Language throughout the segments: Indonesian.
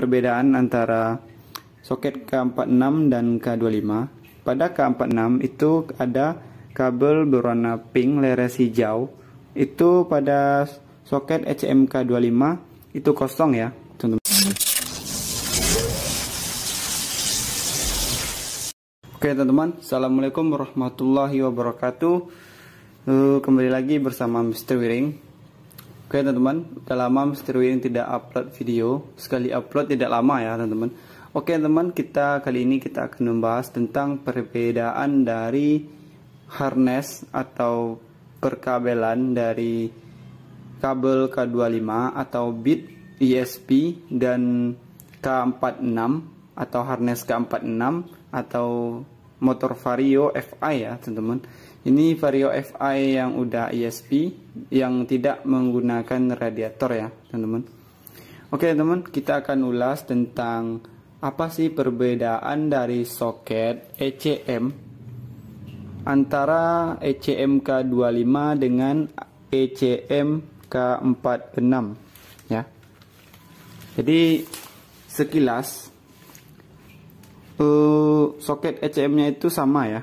perbedaan antara soket K46 dan K25. Pada K46 itu ada kabel berwarna pink leres hijau. Itu pada soket HM K25 itu kosong ya, teman-teman. Oke teman-teman, assalamualaikum warahmatullahi wabarakatuh. Kembali lagi bersama Mr. Wiring. Oke teman-teman, udah lama Mr. Wiring tidak upload video. Sekali upload tidak lama ya teman-teman. Oke teman, kali ini kita akan membahas tentang perbedaan dari harness atau perkabelan dari kabel K25 atau bit ISP dan K46 atau harness K46 atau motor Vario FI ya teman-teman. Ini Vario FI yang udah ISP yang tidak menggunakan radiator ya teman-teman. Oke teman, kita akan ulas tentang apa sih perbedaan dari soket ECM antara ECM K25 dengan ECM K46 ya. Jadi sekilas soket ECM-nya itu sama ya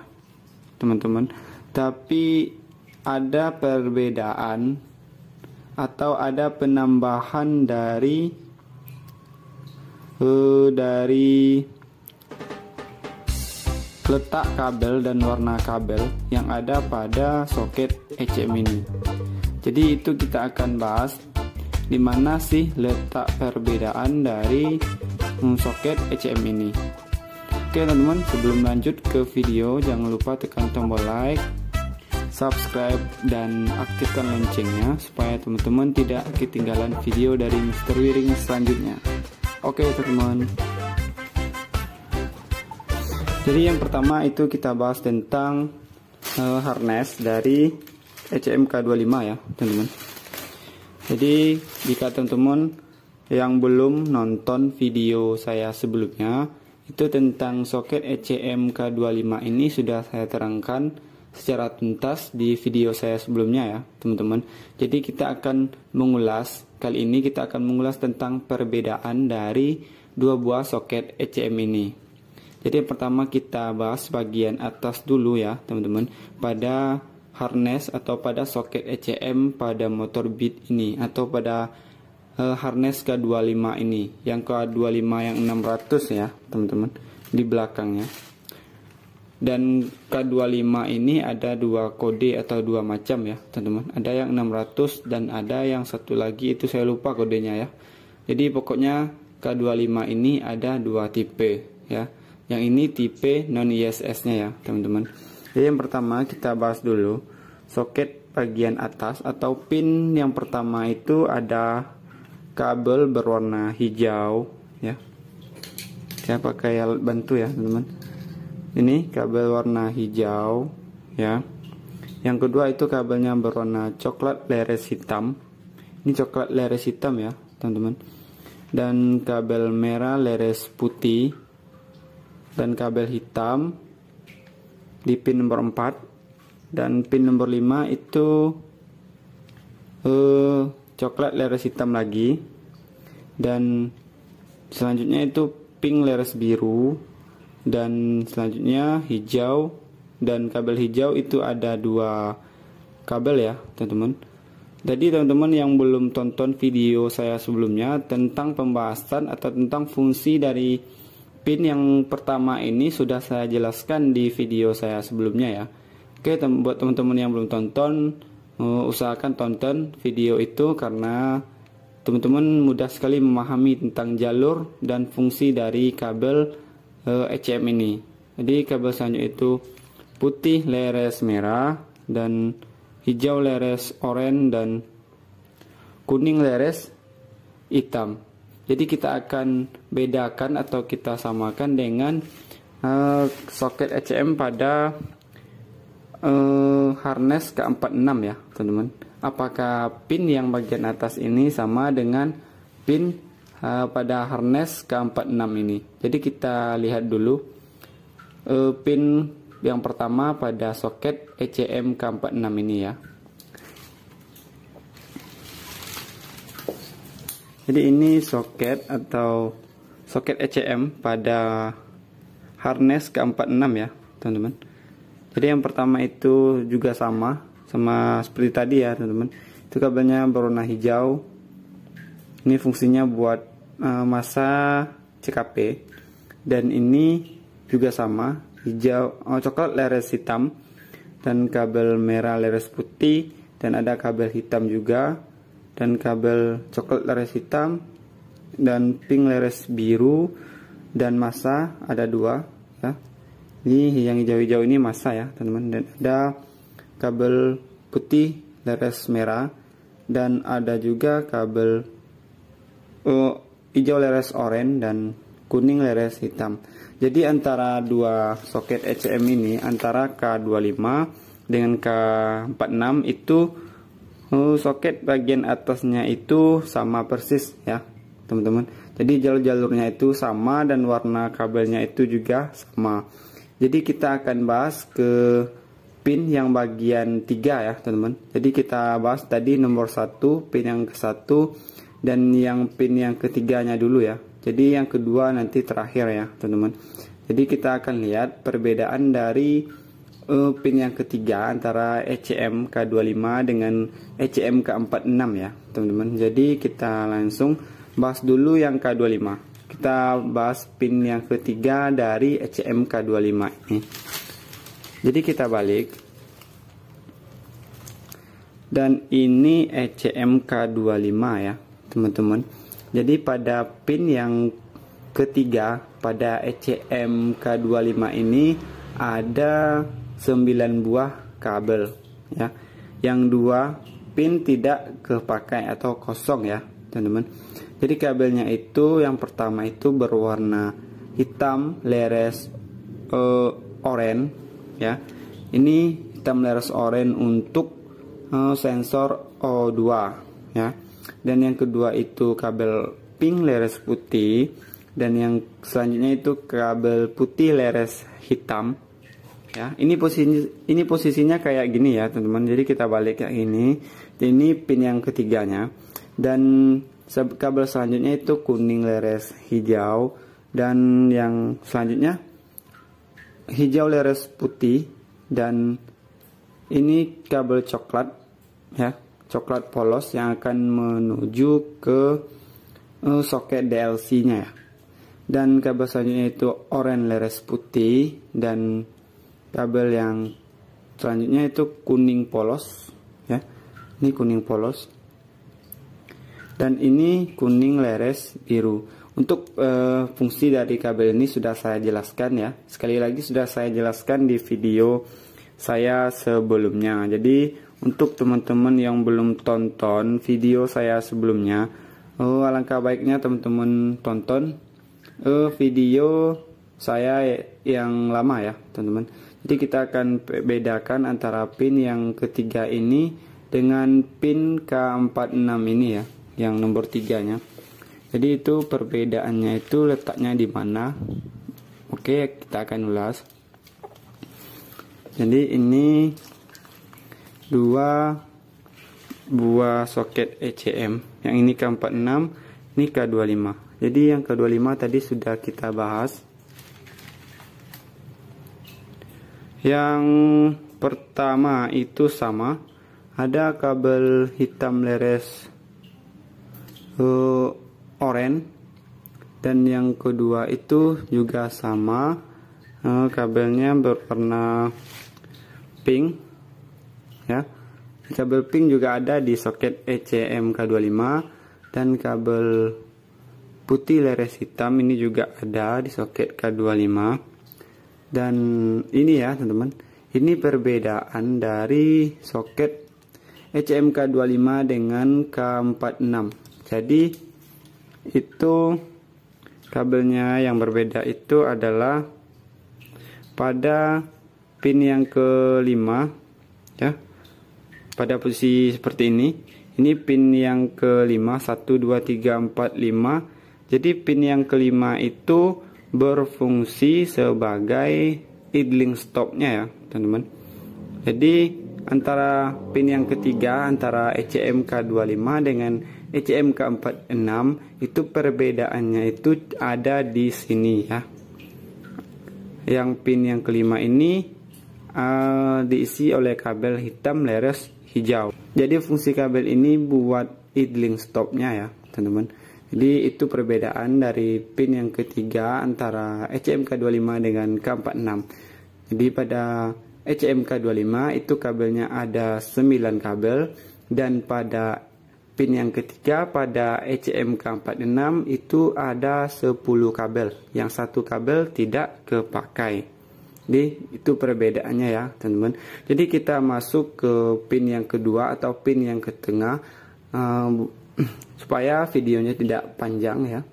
teman-teman, tapi ada perbedaan atau ada penambahan dari letak kabel dan warna kabel yang ada pada soket ECM ini. Jadi itu kita akan bahas di mana sih letak perbedaan dari soket ECM ini. Oke teman-teman, sebelum lanjut ke video jangan lupa tekan tombol like, subscribe dan aktifkan loncengnya supaya teman-teman tidak ketinggalan video dari Mr. Wiring selanjutnya. Oke teman-teman, jadi yang pertama itu kita bahas tentang harness dari ECM K25 ya teman-teman. Jadi jika teman-teman yang belum nonton video saya sebelumnya, itu tentang soket ECM K25 ini sudah saya terangkan secara tuntas di video saya sebelumnya ya teman-teman. Jadi kita akan mengulas, kali ini kita akan mengulas tentang perbedaan dari dua buah soket ECM ini. Jadi yang pertama kita bahas bagian atas dulu ya teman-teman, pada harness atau pada soket ECM pada motor bit ini atau pada harness K25 ini, yang K25 yang 600 ya teman-teman di belakangnya. Dan K25 ini ada dua kode atau dua macam ya teman-teman, ada yang 600 dan ada yang satu lagi itu saya lupa kodenya ya. Jadi pokoknya K25 ini ada dua tipe ya, yang ini tipe non ISS nya ya teman-teman. Jadi yang pertama kita bahas dulu soket bagian atas atau pin. Yang pertama itu ada kabel berwarna hijau ya, saya pakai alat bantu ya teman-teman. Ini kabel warna hijau ya. Yang kedua itu kabelnya berwarna coklat leres hitam. Ini coklat leres hitam ya teman-teman. Dan kabel merah leres putih dan kabel hitam di pin nomor 4. Dan pin nomor 5 itu coklat leres hitam lagi. Dan selanjutnya itu pink leres biru. Dan selanjutnya hijau, dan kabel hijau itu ada dua kabel ya teman-teman. Jadi teman-teman yang belum tonton video saya sebelumnya tentang pembahasan atau tentang fungsi dari pin yang pertama ini sudah saya jelaskan di video saya sebelumnya ya. Oke, buat teman-teman yang belum tonton, usahakan tonton video itu karena teman-teman mudah sekali memahami tentang jalur dan fungsi dari kabel ECM ini. Jadi kabel selanjutnya itu putih leres merah dan hijau leres oranye dan kuning leres hitam. Jadi kita akan bedakan atau kita samakan dengan soket ECM pada harness K46 ya teman-teman. Apakah pin yang bagian atas ini sama dengan pin pada harness K46 ini? Jadi kita lihat dulu pin yang pertama pada soket ECM K46 ini ya. Jadi ini soket atau soket ECM pada harness ke-46 ya teman-teman. Jadi yang pertama itu juga sama seperti tadi ya teman-teman. Itu kabelnya berwarna hijau. Ini fungsinya buat masa CKP. Dan ini juga sama, hijau, coklat leres hitam, dan kabel merah leres putih, dan ada kabel hitam juga, dan kabel coklat leres hitam, dan pink leres biru, dan masa ada 2 ya. Ini yang hijau-hijau ini masa ya teman-teman, dan ada kabel putih leres merah, dan ada juga kabel hijau leres oranye dan kuning leres hitam. Jadi antara dua soket ECM ini, antara K25 dengan K46 itu soket bagian atasnya itu sama persis ya teman-teman. Jadi jalur-jalurnya itu sama dan warna kabelnya itu juga sama. Jadi kita akan bahas ke pin yang bagian 3 ya teman-teman. Jadi kita bahas tadi nomor 1, pin yang ke-1, dan yang pin yang ketiganya dulu ya. Jadi yang kedua nanti terakhir ya teman-teman. Jadi kita akan lihat perbedaan dari pin yang ketiga antara ECM K25 dengan ECM K46 ya teman-teman. Jadi kita langsung bahas dulu yang K25. Kita bahas pin yang ketiga dari ECM K25 ini. Jadi kita balik. Dan ini ECM K25 ya teman-teman. Jadi pada pin yang ketiga pada ECM K25 ini ada 9 buah kabel ya. Yang 2 pin tidak kepakai atau kosong ya teman-teman. Jadi kabelnya itu yang pertama itu berwarna hitam leres oranye ya. Ini hitam leres oranye untuk sensor O2 ya. Dan yang kedua itu kabel pink leres putih, dan yang selanjutnya itu kabel putih leres hitam ya. Ini posisinya kayak gini ya teman-teman. Jadi kita balik kayak ini. Ini pin yang ketiganya, dan kabel selanjutnya itu kuning leres hijau, dan yang selanjutnya hijau leres putih, dan ini kabel coklat ya, coklat polos yang akan menuju ke soket DLC nya ya. Dan kabel selanjutnya itu oranye leres putih, dan kabel yang selanjutnya itu kuning polos ya. Ini kuning polos, dan ini kuning leres biru. Untuk fungsi dari kabel ini sudah saya jelaskan ya. Sekali lagi sudah saya jelaskan di video saya sebelumnya. Jadi untuk teman-teman yang belum tonton video saya sebelumnya, alangkah baiknya teman-teman tonton video saya yang lama ya teman-teman. Jadi kita akan bedakan antara pin yang ketiga ini dengan pin K46 ini ya, yang nomor 3 nya. Jadi itu perbedaannya itu letaknya di mana. Oke, kita akan ulas. Jadi ini 2 buah soket ECM. Yang ini K46, ini K25. Jadi yang K25 tadi sudah kita bahas. Yang pertama itu sama, ada kabel hitam leres oranye, dan yang kedua itu juga sama, kabelnya berwarna pink ya. Kabel pink juga ada di soket ECM K25, dan kabel putih leres hitam ini juga ada di soket K25. Dan ini ya teman-teman, ini perbedaan dari soket ECM K25 dengan K46. Jadi itu kabelnya yang berbeda itu adalah pada pin yang kelima ya, pada posisi seperti ini. Ini pin yang kelima, 1 2 3 4 5. Jadi pin yang kelima itu berfungsi sebagai idling stopnya ya teman-teman. Jadi antara pin yang ketiga, antara ECM K25 dengan ECMK46 itu perbedaannya itu ada di sini ya. Yang pin yang kelima ini diisi oleh kabel hitam leres hijau. Jadi fungsi kabel ini buat idling stopnya ya teman-teman. Jadi itu perbedaan dari pin yang ketiga antara ECMK25 dengan K46. Jadi pada ECMK25 itu kabelnya ada 9 kabel, dan pada pin yang ketiga pada ECMK46 itu ada 10 kabel, yang satu kabel tidak kepakai. Jadi itu perbedaannya ya teman-teman. Jadi kita masuk ke pin yang kedua atau pin yang ke tengah, supaya videonya tidak panjang ya.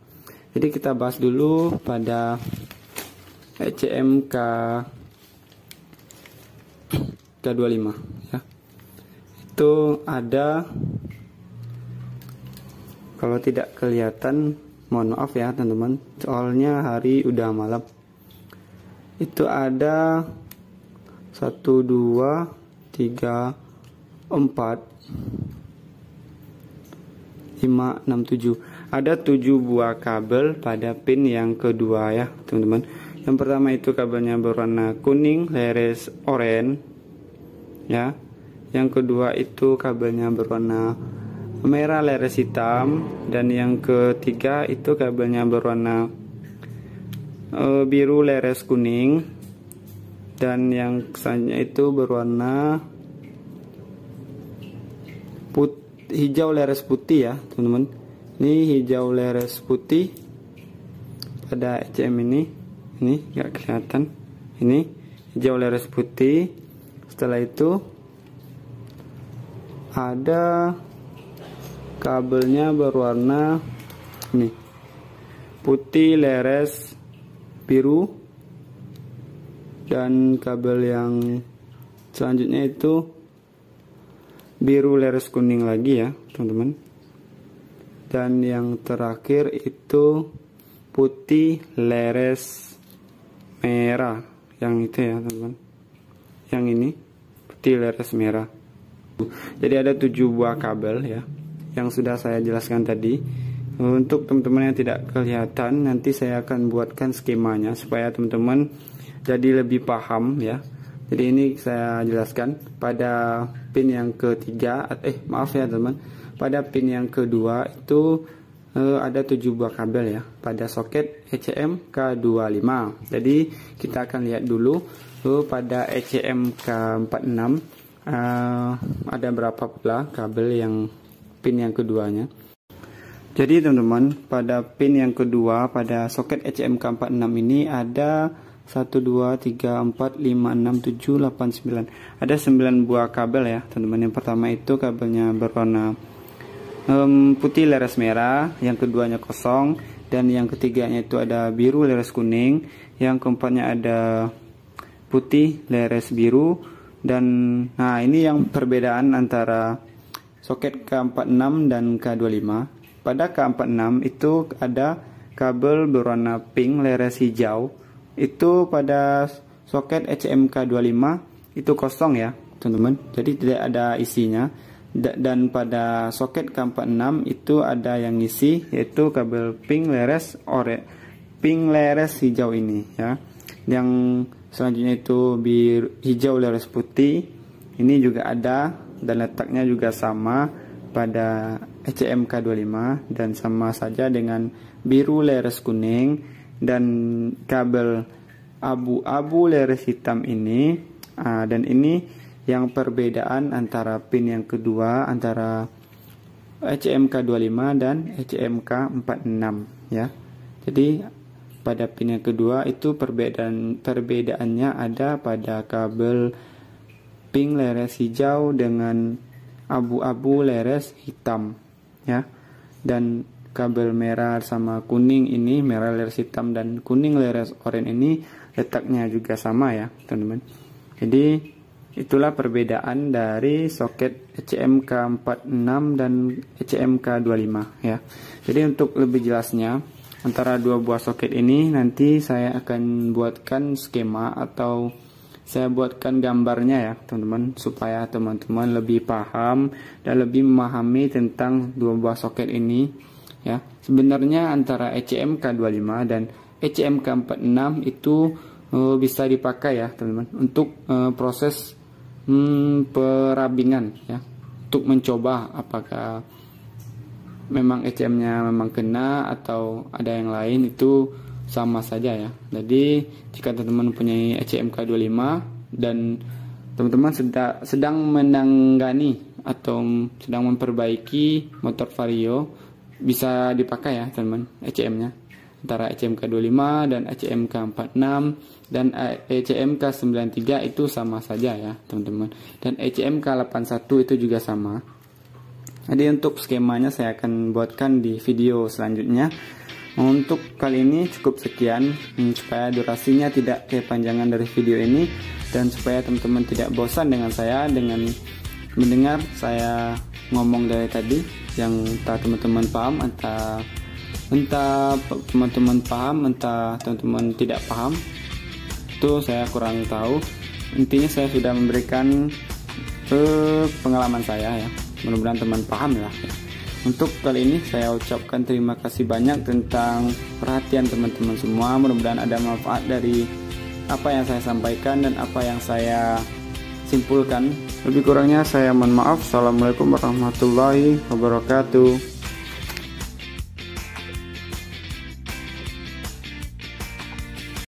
Jadi kita bahas dulu pada ECMK K25 ya. Itu ada, kalau tidak kelihatan mohon maaf ya teman-teman, soalnya hari udah malam. Itu ada 1 2 3 4 5 6 7. Ada 7 buah kabel pada pin yang kedua ya teman-teman. Yang pertama itu kabelnya berwarna kuning leres oranye ya. Yang kedua itu kabelnya berwarna merah leres hitam, dan yang ketiga itu kabelnya berwarna biru leres kuning, dan yang selanjutnya itu berwarna hijau leres putih ya teman-teman. Ini hijau leres putih pada ECM ini nggak kelihatan. Ini hijau leres putih. Setelah itu ada kabelnya berwarna ini putih leres biru, dan kabel yang selanjutnya itu biru leres kuning lagi ya teman-teman, dan yang terakhir itu putih leres merah, yang itu ya teman-teman, yang ini putih leres merah. Jadi ada 7 buah kabel ya yang sudah saya jelaskan tadi. Untuk teman-teman yang tidak kelihatan, nanti saya akan buatkan skemanya supaya teman-teman jadi lebih paham ya. Jadi ini saya jelaskan pada pin yang ketiga, maaf ya teman, pada pin yang kedua itu ada 7 buah kabel ya pada soket ECMK25. Jadi kita akan lihat dulu pada ECMK46 ada berapa pula kabel yang pin yang keduanya. Jadi teman-teman, pada pin yang kedua pada soket ECMK46 ini ada 1 2 3 4 5 6 7 8 9. Ada 9 buah kabel ya teman-teman. Yang pertama itu kabelnya berwarna putih leres merah, yang keduanya kosong, dan yang ketiganya itu ada biru leres kuning, yang keempatnya ada putih leres biru. Dan nah ini yang perbedaan antara soket K46 dan K25. Pada K46 itu ada kabel berwarna pink leres hijau. Itu pada soket ECMK25 itu kosong ya teman-teman, jadi tidak ada isinya. Dan pada soket K46 itu ada yang isi, yaitu kabel pink leres hijau ini ya. Yang selanjutnya itu hijau leres putih, ini juga ada, dan letaknya juga sama pada ECMK25 dan sama saja dengan biru leres kuning. Dan kabel abu-abu leres hitam ini, dan ini yang perbedaan antara pin yang kedua antara ECMK25 dan ECMK46 ya. Jadi pada pin yang kedua itu perbedaannya ada pada kabel pink leres hijau dengan abu-abu leres hitam ya. Dan kabel merah sama kuning ini, merah leres hitam dan kuning leres oranye ini letaknya juga sama ya teman-teman. Jadi itulah perbedaan dari soket ECMK46 dan ECMK25 ya. Jadi untuk lebih jelasnya antara dua buah soket ini nanti saya akan buatkan skema atau saya buatkan gambarnya ya teman-teman, supaya teman-teman lebih paham dan lebih memahami tentang dua buah soket ini ya. Sebenarnya antara ECMK25 dan ECMK46 itu bisa dipakai ya teman-teman untuk proses perabingan ya, untuk mencoba apakah memang ECM-nya memang kena atau ada yang lain, itu sama saja ya. Jadi jika teman-teman punya ECMK25 dan teman-teman sedang menangani atau sedang memperbaiki motor Vario, bisa dipakai ya teman-teman ECM-nya antara ECMK25 dan ECMK46 dan ECMK93 itu sama saja ya teman-teman, dan ECMK81 itu juga sama. Jadi untuk skemanya saya akan buatkan di video selanjutnya. Untuk kali ini cukup sekian, supaya durasinya tidak kepanjangan dari video ini, dan supaya teman-teman tidak bosan dengan saya dengan mendengar saya ngomong dari tadi, yang entah teman-teman paham, entah teman-teman paham, entah teman-teman tidak paham, itu saya kurang tahu. Intinya saya sudah memberikan pengalaman saya ya, mudah-mudahan teman paham lah ya. Untuk kali ini saya ucapkan terima kasih banyak tentang perhatian teman-teman semua. Mudah-mudahan ada manfaat dari apa yang saya sampaikan dan apa yang saya simpulkan. Lebih kurangnya saya mohon maaf. Assalamualaikum warahmatullahi wabarakatuh.